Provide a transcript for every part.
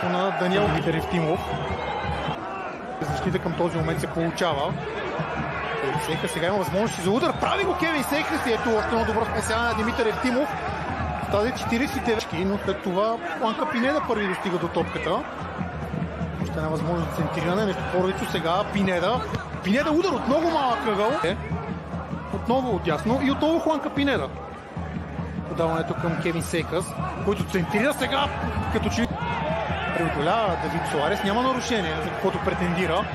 мястото на Даниел Евтимов. Защита към този момент се получава. Кевин Сейхъс сега има възможност за удар. Прави го Кевин Сейхъс и ето още едно добро спасяване на Димитър Евтимов. В тази 49-ки, но след това Планка Пинеда първи достига до топката. Още една възможност за центриране. Нещо по-различно сега Пинеда. Пинеда удар от много малък ъгъл. Отново отясно и отново Хуанка Пинеда. Подаването към Кевин Сейхъс, който центрира сега, като че преодолява Давид Суарес. Няма нарушение, за каквото претендира.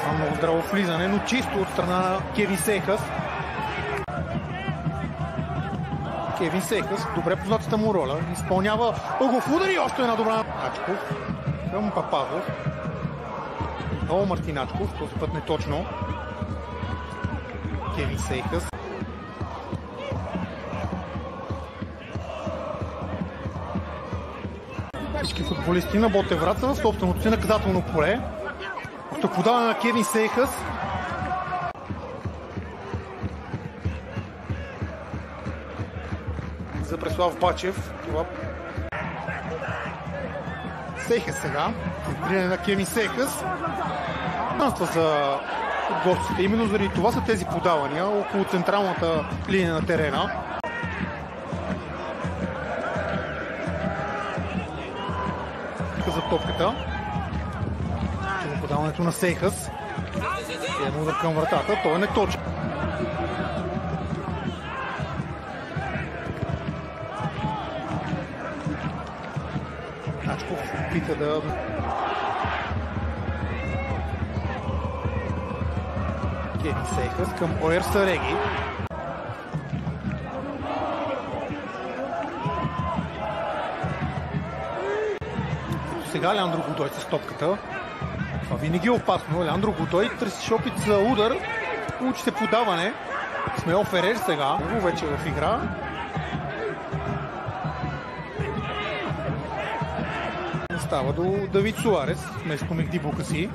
Това много здраво влизане, но чисто от страна на Кевин Сейхъс. Кевин Сейхъс, добре познатата му роля, изпълнява ъгълов удар и още една добра. Ачков към Папазов. Много Мартиначков, този път не точно. Кевин Сейхъс. Всички футболисти на Ботевград в собственото си наказателно поле. Тук подаване на Кевин Сейхъс. За Преслав Бачев. Това... Сейхъс сега. Центриране на Кевин Сейхъс. За гостите. Именно заради това са тези подавания около централната линия на терена. За топката. Подаването на Сейхъс. Едно удар към вратата. Той е неточен. Ачков пита да... Кевин Сейхъс към Оер Сареги. Сега Леандро Годой с топката. Това винаги е опасно. Леандро Годой търсиш опит за удар. Получи се подаване. Смео Ферер сега. Вече в игра. Става до Давид Суарес вместо Мехди Букаси.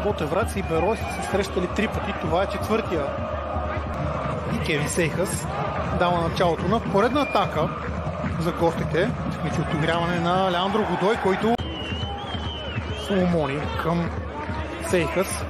Ботевград и Берой са се срещали 3 пъти. Това е четвъртия. И Кевин Сейхъс дава началото на поредна атака за гостите. Техническо отиграване на Леандро Годой, който Соломони към Сейхъс.